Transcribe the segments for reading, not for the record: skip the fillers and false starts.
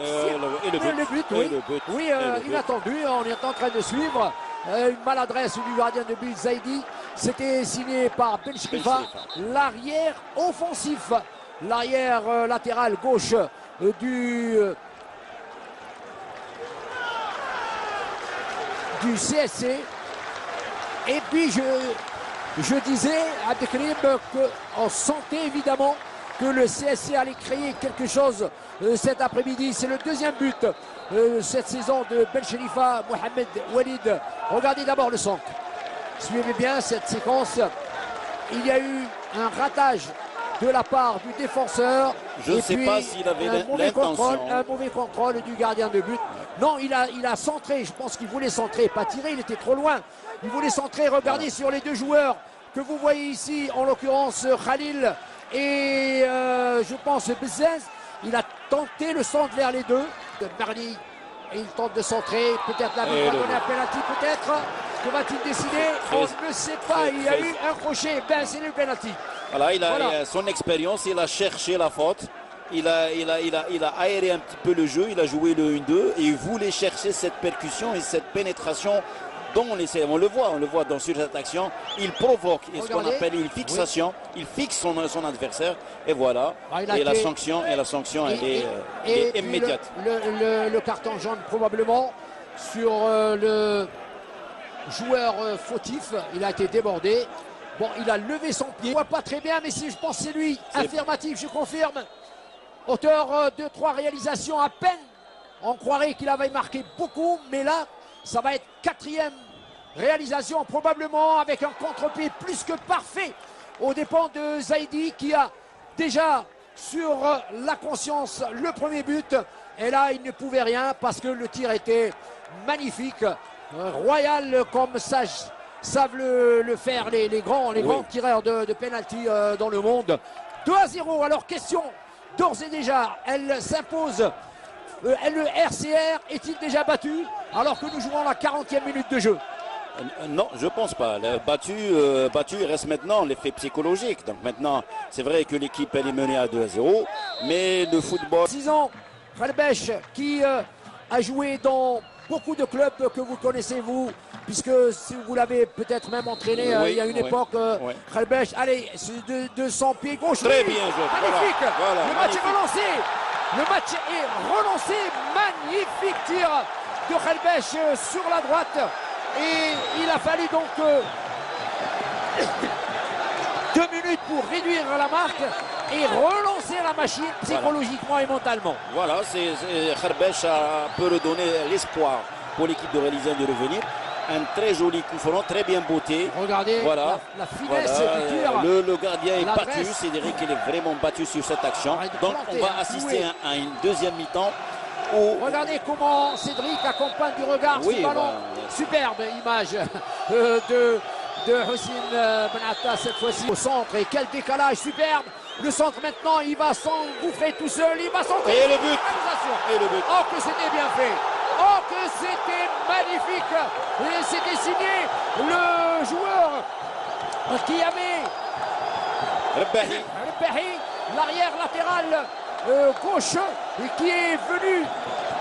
le but, oui. Oui, inattendu, on est en train de suivre. Une maladresse du gardien de but Zaidi. C'était signé par Ben Chrifa, l'arrière offensif, l'arrière latéral gauche du CSC. Et puis je disais à Abdelkrim qu'on sentait évidemment que le CSC allait créer quelque chose cet après-midi. C'est le deuxième but cette saison de Ben Chrifa, Mohamed Walid. Regardez d'abord le centre. Suivez bien cette séquence. Il y a eu un ratage de la part du défenseur. Je ne sais pas s'il avait l'intention. Un mauvais contrôle du gardien de but. Non, il a centré. Je pense qu'il voulait centrer, pas tirer. Il était trop loin. Il voulait centrer. Regardez sur les deux joueurs que vous voyez ici, en l'occurrence Khalil et je pense Bzez. Il a tenté le centre vers les deux. Marli, il tente de centrer. Peut-être la vie va donner un penalty, peut-être. Que va-t-il décider? On ne sait pas. Il y a eu un crochet. Ben, c'est le penalty. Voilà, il a son expérience. Il a cherché la faute. Il a aéré un petit peu le jeu. Il a joué le 1-2 et il voulait chercher cette percussion et cette pénétration dont on le voit sur cette action. Il provoque ce qu'on appelle une fixation. Oui. Il fixe son adversaire et voilà. Et la sanction est immédiate. Le carton jaune probablement sur le joueur fautif. Il a été débordé. Bon, il a levé son pied. On voit pas très bien, mais si je pense que c'est lui. Affirmatif, je confirme. Auteur de 3 réalisations à peine. On croirait qu'il avait marqué beaucoup, mais là, ça va être 4e réalisation, probablement avec un contre-pied plus que parfait aux dépens de Zaidi, qui a déjà sur la conscience le premier but. Et là, il ne pouvait rien parce que le tir était magnifique. Royal, comme savent le faire les grands tireurs de penalty dans le monde. 2-0. Alors, question d'ores et déjà, elle s'impose. Le RCR est-il déjà battu alors que nous jouons la 40e minute de jeu? Non, je ne pense pas. Battu, il reste maintenant l'effet psychologique. Donc maintenant, c'est vrai que l'équipe elle est menée à 2-0, mais le football... 6 ans, Khalbech qui a joué dans beaucoup de clubs que vous connaissez vous, puisque si vous l'avez peut-être même entraîné il y a une époque, Khalbech, allez, de son pied gauche. Très bien joué. Magnifique. Voilà, le match est relancé. Le match est relancé. Magnifique tir de Khalbech sur la droite. Et il a fallu donc 2 minutes pour réduire la marque et relancer la machine psychologiquement et mentalement. Voilà, Khalbech peut redonner l'espoir pour l'équipe de Réalisien de revenir. Un très joli coup franc, très bien botté. Regardez la finesse du tir. Le gardien est battu, Cédric il est vraiment battu sur cette action. Donc on va assister à une deuxième mi-temps. Regardez comment Cédric accompagne du regard ce ballon. Superbe image de Houssine Benatta cette fois-ci au centre. Et quel décalage superbe. Le centre maintenant, il va s'engouffrer tout seul. Il va centrer. Et le but. Oh que c'était bien fait. Oh que c'était magnifique. Et c'était signé le joueur qui avait Rebahi, l'arrière latéral gauche, et qui est venu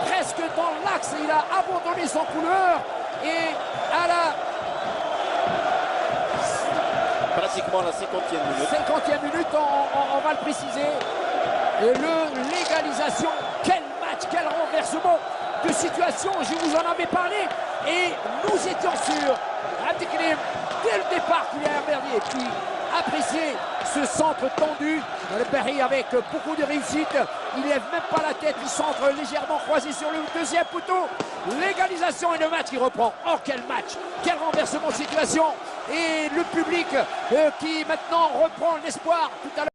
presque dans l'axe. Il a abandonné son couleur et à la pratiquement la 50e minute. On va le préciser. Et l'égalisation, quel match, quel renversement de situation, je vous en avais parlé et nous étions sûrs, Abdelkrim, dès le départ qu'il a emmerdé et puis apprécié ce centre tendu, le Berry avec beaucoup de réussite, il lève même pas la tête, il centre légèrement croisé sur le deuxième poteau, l'égalisation et le match qui reprend. Oh quel match, quel renversement de situation et le public qui maintenant reprend l'espoir tout à l'heure.